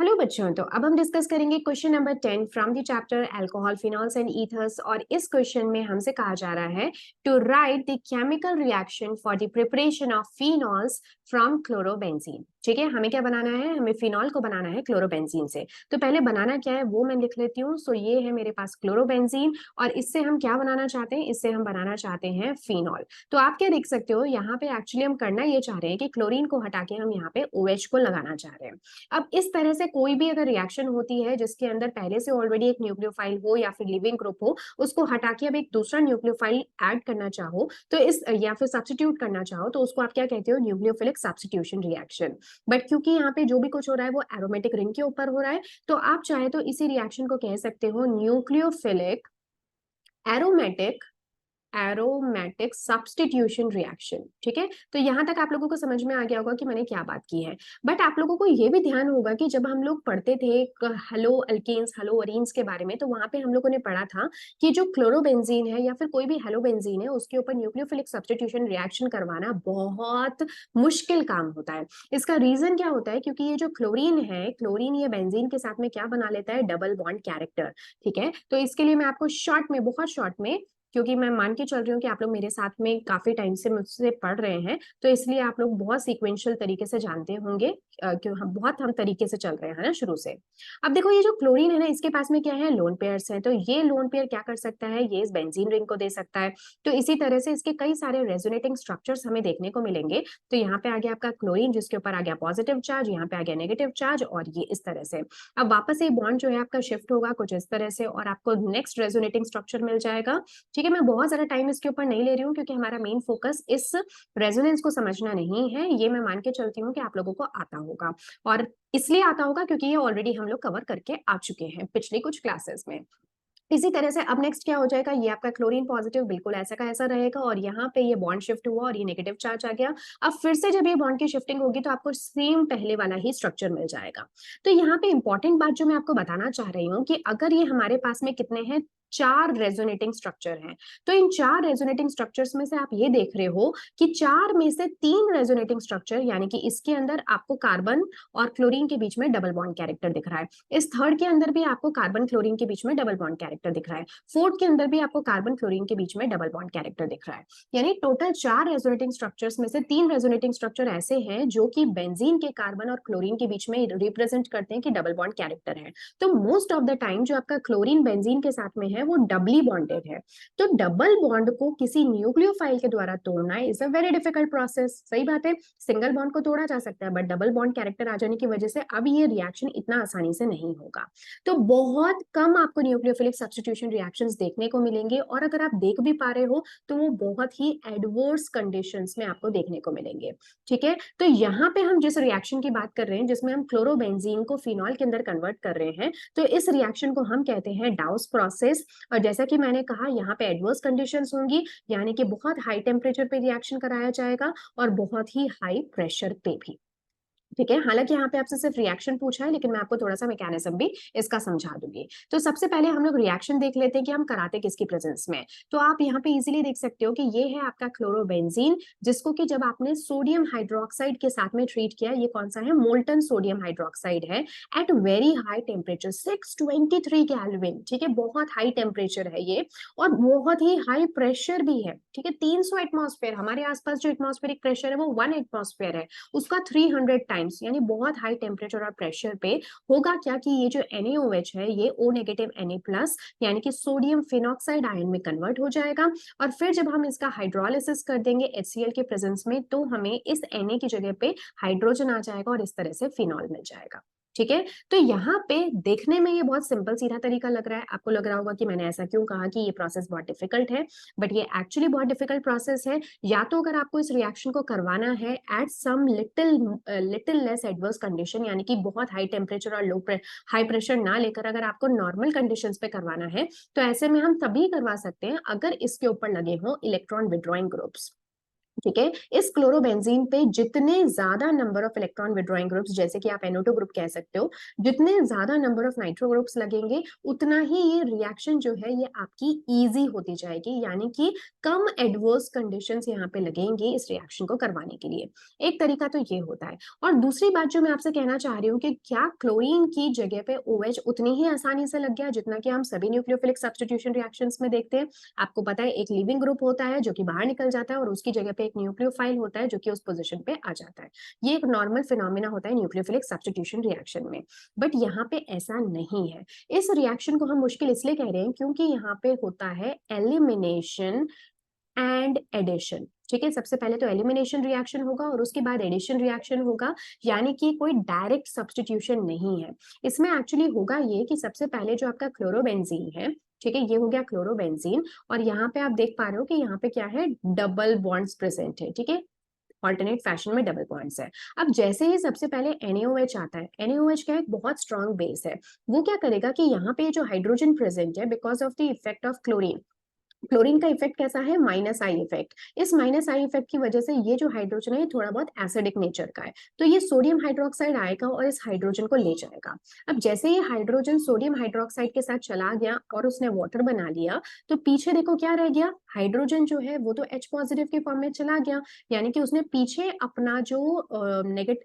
Hello बच्चों, तो अब हम डिस्कस करेंगे question number 10 from the chapter alcohol phenols and ethers. और इस क्वेश्चन में हमसे कहा जा रहा है to write the chemical reaction for the preparation of phenols from chlorobenzene. ठीक है, हमें क्या बनाना है? हमें फिनॉल को बनाना है क्लोरोबेंजीन से। तो पहले बनाना क्या है वो मैं लिख लेती हूँ। सो ये है मेरे पास क्लोरोबेंजीन, और इससे हम क्या बनाना चाहते हैं? इससे हम बनाना चाहते हैं फिनॉल। तो आप क्या देख सकते हो यहाँ पे, एक्चुअली हम करना ये चाह रहे हैं कि क्लोरीन को हटा के हम यहाँ पे OH को लगाना चाह रहे हैं। अब इस तरह से कोई भी अगर रिएक्शन होती है जिसके अंदर पहले से ऑलरेडी एक न्यूक्लियोफाइल हो या फिर लिविंग ग्रुप हो, उसको हटा के अब एक दूसरा न्यूक्लियोफाइल ऐड करना चाहो तो इस या फिर सब्स्टिट्यूट करना चाहो तो उसको आप क्या कहते हो? Nucleophilic substitution reaction. बट क्योंकि यहाँ पे जो भी कुछ हो रहा है वो एरोमेटिक रिंग के ऊपर हो रहा है, तो आप चाहे तो इसी रिएक्शन को कह सकते हो nucleophilic aromatic aromatic substitution reaction. ठीक है, तो यहां तक आप लोगों को समझ में आ गया होगा कि मैंने क्या बात की है। बट आप लोगों को ये भी ध्यान होगा कि जब हम लोग पढ़ते थे हेलो अल्केन्स हेलो अरीन्स के बारे में, तो वहां पे हम लोगों ने पढ़ा था कि जो क्लोरोबेंजीन है या फिर कोई भी हेलोबेंजीन है उसके ऊपर न्यूक्लियोफिलिक सब्स्टिट्यूशन रिएक्शन करवाना बहुत मुश्किल काम होता है। इसका रीजन क्या होता है? क्योंकि ये जो क्लोरीन है, क्लोरीन ये बेंजीन के साथ में क्या बना लेता है? Double bond character. ठीक है, तो इसके लिए मैं आपको शॉर्ट में, बहुत शॉर्ट में, क्योंकि मैं मान के चल रही हूँ कि आप लोग मेरे साथ में काफी टाइम से मुझसे पढ़ रहे हैं, तो इसलिए आप लोग बहुत सीक्वेंशियल तरीके से जानते होंगे, क्यों हम तरीके से चल रहे हैं ना शुरू से। अब देखो, ये जो क्लोरीन है ना, इसके पास में क्या है? लोन पेयर्स है। तो ये लोन पेयर क्या कर सकता है? ये इस बेंजीन रिंग को दे सकता है। तो इसी तरह से इसके कई सारे रेजोनेटिंग स्ट्रक्चर्स हमें देखने को मिलेंगे। तो यहाँ पे आ गया आपका क्लोरीन, जिसके ऊपर आ गया पॉजिटिव चार्ज, यहाँ पे आ गया नेगेटिव चार्ज, और ये इस तरह से अब वापस ये बॉन्ड जो है आपका शिफ्ट होगा कुछ इस तरह से, और आपको नेक्स्ट रेजोनेटिंग स्ट्रक्चर मिल जाएगा। ठीक है, मैं बहुत ज्यादा टाइम इसके ऊपर नहीं ले रही हूँ क्योंकि हमारा मेन फोकस इस रेजोनेंस को समझना नहीं है। ये मैं मान के चलती हूँ कि आप लोगों को आता होगा, और इसलिए आता होगा क्योंकि ये ऑलरेडी हम लोग कवर करके आ चुके हैं पिछली कुछ क्लासेस में। इसी तरह से अब नेक्स्ट क्या हो जाएगा? ये आपका क्लोरीन पॉजिटिव बिल्कुल ऐसा का ऐसा रहेगा, और यहाँ पे ये बॉन्ड शिफ्ट हुआ और ये नेगेटिव चार्ज आ गया। अब फिर से जब ये बॉन्ड की शिफ्टिंग होगी तो आपको सेम पहले वाला ही स्ट्रक्चर मिल जाएगा। तो यहाँ पे इंपॉर्टेंट बात जो मैं आपको बताना चाह रही हूँ कि अगर ये हमारे पास में कितने हैं? 4 रेजोनेटिंग स्ट्रक्चर हैं। तो इन 4 रेजोनेटिंग स्ट्रक्चर्स में से आप ये देख रहे हो कि 4 में से 3 रेजोनेटिंग स्ट्रक्चर, यानी कि इसके अंदर आपको कार्बन और क्लोरीन के बीच में डबल बॉन्ड कैरेक्टर दिख रहा है। इस थर्ड के अंदर भी आपको कार्बन क्लोरीन के बीच में डबल बॉन्ड कैरेक्टर दिख रहा है। फोर्थ के अंदर भी आपको कार्बन क्लोरीन के बीच में डबल बॉन्ड कैरेक्टर दिख रहा है। यानी टोटल 4 रेजोनेटिंग स्ट्रक्चर्स में से 3 रेजोनेटिंग स्ट्रक्चर ऐसे हैं जो कि बेंजीन के कार्बन और क्लोरीन के बीच में रिप्रेजेंट करते हैं कि डबल बॉन्ड कैरेक्टर है। तो मोस्ट ऑफ द टाइम जो आपका क्लोरीन बेंजीन के साथ में है वो डबली बॉन्डेड है। तो डबल बॉन्ड को किसी न्यूक्लियोफाइल के द्वारा तोड़ना is a very difficult process. सही बात है, सिंगल बॉन्ड को तोड़ा जा सकता है, बट डबल बॉन्ड कैरेक्टर आ जाने की वजह से अब ये रिएक्शन इतना आसानी से नहीं होगा। तो बहुत कम आपको न्यूक्लियोफिलिक सब्स्टिट्यूशन रिएक्शंस देखने को मिलेंगे, और अगर आप देख भी पा रहे हो तो वो बहुत ही एडवर्स कंडीशंस में आपको देखने को मिलेंगे। ठीक है, तो यहाँ पे हम जिस रिएक्शन की बात कर रहे हैं जिसमें हम क्लोरोबेंजीन को फिनॉल के अंदर कन्वर्ट कर रहे हैं, तो इस रिएक्शन को हम कहते हैं डाउस प्रोसेस। और जैसा कि मैंने कहा, यहाँ पे एडवर्स कंडीशंस होंगी, यानी कि बहुत हाई टेम्परेचर पे रिएक्शन कराया जाएगा और बहुत ही हाई प्रेशर पे भी। ठीक है, हालांकि यहाँ पे आपसे सिर्फ रिएक्शन पूछा है, लेकिन मैं आपको थोड़ा सा मैकेनिज्म भी इसका समझा दूंगी। तो सबसे पहले हम लोग रिएक्शन देख लेते हैं कि हम कराते किसकी प्रेजेंस में। तो आप यहाँ पे इजीली देख सकते हो कि ये है आपका क्लोरोबेंजीन, जिसको कि जब आपने सोडियम हाइड्रोक्साइड के साथ में ट्रीट किया, ये कौन सा है? मोल्टन सोडियम हाइड्रोक्साइड है, at very high temperature 623 kelvin. ठीक है, बहुत हाई टेम्परेचर है ये, और बहुत ही हाई प्रेशर भी है। ठीक है, 300 एटमॉस्फेयर, हमारे आसपास जो एटमॉस्फेरिक प्रेशर है वो 1 एटमॉस्फेयर है, उसका 300 टाइम्स, यानी बहुत हाई टेम्परेचर और प्रेशर पे होगा क्या कि ये जो NaOH है ये O नेगेटिव Na+, यानी कि सोडियम फिनॉक्साइड आयन में कन्वर्ट हो जाएगा। और फिर जब हम इसका हाइड्रोलिसिस कर देंगे HCl के प्रेजेंस में, तो हमें इस Na की जगह पे हाइड्रोजन आ जाएगा और इस तरह से फिनॉल मिल जाएगा। ठीक है, तो यहाँ पे देखने में ये बहुत सिंपल सीधा तरीका लग रहा है। आपको लग रहा होगा कि मैंने ऐसा क्यों कहा कि ये प्रोसेस बहुत डिफिकल्ट है, बट ये एक्चुअली बहुत डिफिकल्ट प्रोसेस है। या तो अगर आपको इस रिएक्शन को करवाना है at some little less adverse condition, यानी कि बहुत हाई टेम्परेचर और हाई प्रेशर ना लेकर अगर आपको नॉर्मल कंडीशंस पे करवाना है, तो ऐसे में हम तभी करवा सकते हैं अगर इसके ऊपर लगे हो इलेक्ट्रॉन विड्रॉइंग ग्रुप्स। ठीक है। इस क्लोरोबेंजीन पे जितने ज्यादा number of electron withdrawing groups, जैसे कि आप NO2 ग्रुप कह सकते हो, जितने ज्यादा नंबर ऑफ नाइट्रो ग्रुप्स लगेंगे उतना ही ये रिएक्शन जो है ये आपकी इजी होती जाएगी, यानी कि कम एडवर्स कंडीशंस यहाँ पे लगेंगे इस रिएक्शन को करवाने के लिए। एक तरीका तो ये होता है। और दूसरी बात जो मैं आपसे कहना चाह रही हूँ कि क्या क्लोरीन की जगह पे OH उतनी ही आसानी से लग गया जितना कि हम सभी न्यूक्लियोफिलिक सब्स्टिट्यूशन रिएक्शंस में देखते हैं? आपको पता है एक लीविंग ग्रुप होता है जो कि बाहर निकल जाता है और उसकी जगह पे एक न्यूक्लियोफाइल होता है जो कि उस पोजीशन पे आ जाता है। ये एक नॉर्मल फिनोमिना होता है न्यूक्लियोफिलिक सब्स्टिट्यूशन रिएक्शन में। बट यहाँ पे ऐसा नहीं है। इस रिएक्शन को हम मुश्किल इसलिए कह रहे हैं क्योंकि यहाँ पे होता है एलिमिनेशन एंड एडिशन। ठीक है, सबसे पहले तो एलिमिनेशन रिएक्शन होगा और उसके बाद एडिशन रिएक्शन होगा, यानी कि कोई डायरेक्ट सब्स्टिट्यूशन नहीं है इसमें। एक्चुअली होगा ये कि सबसे पहले जो आपका क्लोरोबेंजीन है, ठीक है, ये हो गया क्लोरोबेंजीन, और यहाँ पे आप देख पा रहे हो कि यहाँ पे क्या है, डबल बॉन्ड्स प्रेजेंट है। ठीक है, ऑल्टरनेट फैशन में डबल बॉन्ड्स है। अब जैसे ही सबसे पहले NaOH आता है, NaOH का एक बहुत स्ट्रॉन्ग बेस है, वो क्या करेगा कि यहाँ पे जो हाइड्रोजन प्रेजेंट है because of the effect of chlorine, chlorine का इफेक्ट कैसा है, -I इफेक्ट। इस -I इफेक्ट की वजह से ये जो हाइड्रोजन है थोड़ा बहुत एसिडिक नेचर का है, तो ये सोडियम हाइड्रोक्साइड आएगा और इस हाइड्रोजन को ले जाएगा। अब जैसे ये हाइड्रोजन सोडियम हाइड्रोक्साइड के साथ चला गया और उसने वाटर बना लिया, तो पीछे देखो क्या रह गया, हाइड्रोजन जो है वो तो H पॉजिटिव के फॉर्म में चला गया, यानी कि उसने पीछे अपना जो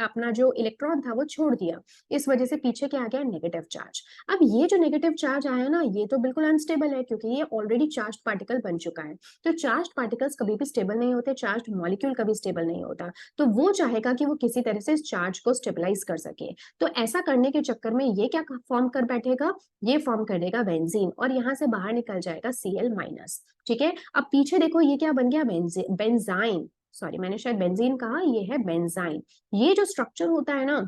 अपना जो इलेक्ट्रॉन था वो छोड़ दिया। इस वजह से पीछे क्या आ गया, नेगेटिव चार्ज। अब ये जो नेगेटिव चार्ज आया ना, ये तो बिल्कुल अनस्टेबल है क्योंकि ये ऑलरेडी चार्ज पार्टिकल बन चुका है। तो चार्ज पार्टिकल्स कभी भी स्टेबल नहीं होते, चार्ज मॉलिक्यूल कभी स्टेबल नहीं होता, तो वो चाहेगा कि वो किसी तरह से इस चार्ज को स्टेबलाइज कर सके। तो ऐसा करने के चक्कर में ये क्या फॉर्म कर बैठेगा, ये फॉर्म कर देगा बेंजीन और यहाँ से बाहर निकल जाएगा Cl-। ठीक है, अब पीछे देखो ये क्या बन गया, बेंजाइन। सॉरी, मैंने शायद बेंजीन कहा, ये है बेंजाइन। ये जो स्ट्रक्चर होता है ना,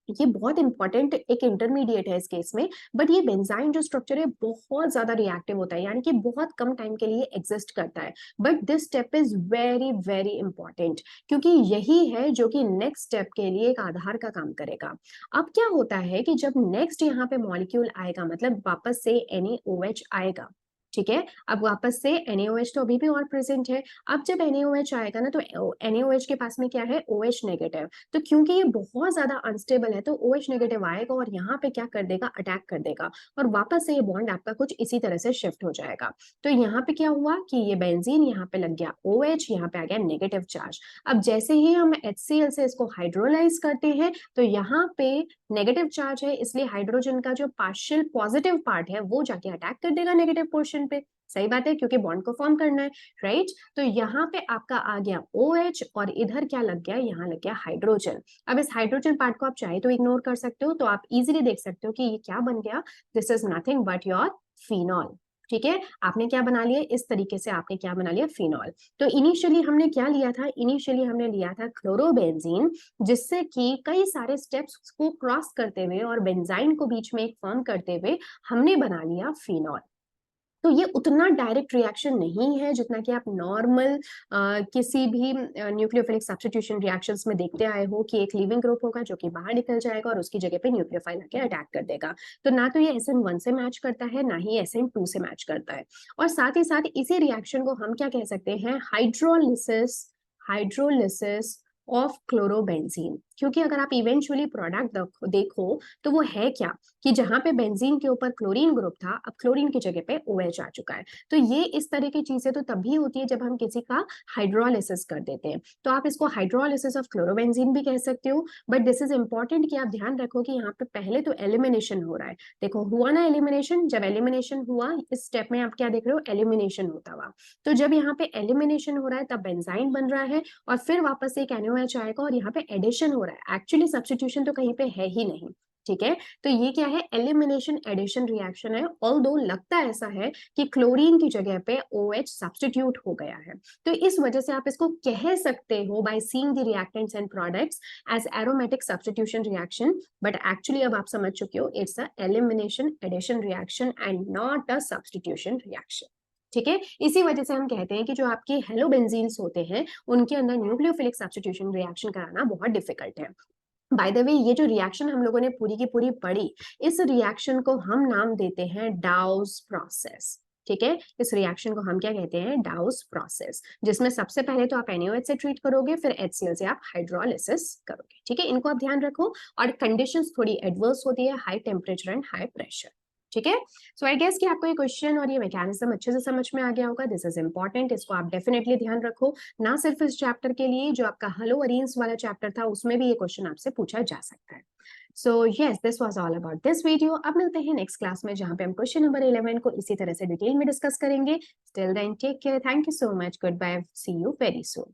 ये बहुत इंपॉर्टेंट एक इंटरमीडिएट है इस केस में। बट ये बेंजाइन जो स्ट्रक्चर है बहुत ज्यादा रिएक्टिव होता है, यानी कि बहुत कम टाइम के लिए एग्जिस्ट करता है। But this step is very very important क्योंकि यही है जो कि नेक्स्ट स्टेप के लिए एक आधार का काम करेगा। अब क्या होता है कि जब नेक्स्ट यहाँ पे मॉलिक्यूल आएगा, मतलब वापस से NaOH आएगा, ठीक है, अब वापस से NaOH तो अभी भी और प्रेजेंट है। अब जब NaOH आएगा ना, तो NaOH के पास में क्या है, OH नेगेटिव। तो क्योंकि ये बहुत ज्यादा अनस्टेबल है तो OH नेगेटिव आएगा और यहाँ पे क्या कर देगा, अटैक कर देगा और वापस से ये बॉन्ड आपका कुछ इसी तरह से शिफ्ट हो जाएगा। तो यहाँ पे क्या हुआ कि ये बेंजीन यहाँ पे लग गया OH, यहाँ पे आ गया नेगेटिव चार्ज। अब जैसे ही हम HCl से इसको हाइड्रोलाइज करते हैं तो यहाँ पे नेगेटिव चार्ज है, इसलिए हाइड्रोजन का जो पार्शियल पॉजिटिव पार्ट है वो जाके अटैक कर देगा नेगेटिव पोर्शन पे। सही बात है, क्योंकि बॉन्ड को फॉर्म करना है, राइट। तो यहाँ पे आपका आ गया OH और इधर क्या लग गया, यहाँ लग गया हाइड्रोजन। अब इस हाइड्रोजन पार्ट को आप चाहे तो इग्नोर कर सकते हो, तो आप इजीली देख सकते हो कि ये क्या बन गया, this is nothing but your phenol. ठीक है, आपने क्या बना लिया, इस तरीके से आपने क्या बना लिया, फिनॉल। तो इनिशियली हमने क्या लिया था, इनिशियली हमने लिया था क्लोरोबेंजीन, जिससे कि कई सारे स्टेप्स को क्रॉस करते हुए और बेंजाइन को बीच में एक फॉर्म करते हुए हमने बना लिया फिनॉल। तो ये उतना डायरेक्ट रिएक्शन नहीं है जितना कि आप नॉर्मल किसी भी न्यूक्लियोफिलिक सब्स्टिट्यूशन रिएक्शंस में देखते आए हो कि एक लिविंग ग्रुप होगा जो कि बाहर निकल जाएगा और उसकी जगह पे न्यूक्लियोफाइल आके अटैक कर देगा। तो ना तो ये SN1 से मैच करता है, ना ही SN2 से मैच करता है। और साथ ही साथ इसी रिएक्शन को हम क्या कह सकते हैं, हाइड्रोलिसिस, हाइड्रोलिसिस ऑफ क्लोरोबेंजीन। क्योंकि अगर आप इवेंचुअली प्रोडक्ट देखो तो वो है क्या, कि जहां पे बेंजीन के ऊपर क्लोरीन ग्रुप था, अब क्लोरीन की जगह पे OH आ चुका है। तो ये इस तरह की चीजें तो तभी होती है जब हम किसी का हाइड्रोलिसिस कर देते हैं। तो आप इसको हाइड्रोलिसिस ऑफ क्लोरोबेंजीन भी कह सकते हो। बट दिस इज इंपॉर्टेंट कि आप ध्यान रखो कि यहाँ पे पहले तो एलिमिनेशन हो रहा है। देखो हुआ ना एलिमिनेशन, जब एलिमिनेशन हुआ इस स्टेप में आप क्या देख रहे हो, एलिमिनेशन होता हुआ। तो जब यहाँ पे एलिमिनेशन हो रहा है तब बेंजाइन बन रहा है और फिर वापस से एक NaOH आएगा और यहाँ पे एडिशन हो रहा है। एक्चुअली सब्स्टिट्यूशन तो कहीं पे है ही नहीं। ठीक है, तो ये क्या है, एलिमिनेशन एडिशन रिएक्शन है। ऑल्दो लगता ऐसा है कि क्लोरीन की जगह पे OH सब्स्टिट्यूट हो गया है, तो इस वजह से आप इसको कह सकते हो by seeing the reactants and products as aromatic substitution reaction. But actually अब आप समझ चुके हो, it's a elimination addition reaction and not a substitution reaction. ठीक है, इसी वजह से हम कहते हैं कि जो आपके हेलोबेंजीन्स होते हैं उनके अंदर न्यूक्लियोफिलिक सब्स्टिट्यूशन रिएक्शन कराना बहुत डिफिकल्ट है। बाय द वे, ये जो रिएक्शन हम लोगों ने पूरी की पूरी पढ़ी, इस रिएक्शन को हम नाम देते हैं डाउस प्रोसेस। ठीक है, इस रिएक्शन को हम क्या कहते हैं, डाउस प्रोसेस, जिसमें सबसे पहले तो आप NaOH से ट्रीट करोगे, फिर HCl से आप हाइड्रोलिसिस करोगे। ठीक है, इनको आप ध्यान रखो। और कंडीशंस थोड़ी एडवर्स होती है, high temperature and high pressure. ठीक है, सो आई गेस कि आपको ये क्वेश्चन और ये मैकेनिज्म अच्छे से समझ में आ गया होगा। दिस इज इंपॉर्टेंट, इसको आप डेफिनेटली ध्यान रखो, ना सिर्फ इस चैप्टर के लिए, जो आपका हलोअरीन्स वाला चैप्टर था उसमें भी ये क्वेश्चन आपसे पूछा जा सकता है। So yes, this was all about this video. अब मिलते हैं नेक्स्ट क्लास में, जहां पे हम क्वेश्चन नंबर 11 को इसी तरह से डिटेल में डिस्कस करेंगे। Till then take care, thank you so much, good bye, see you very soon.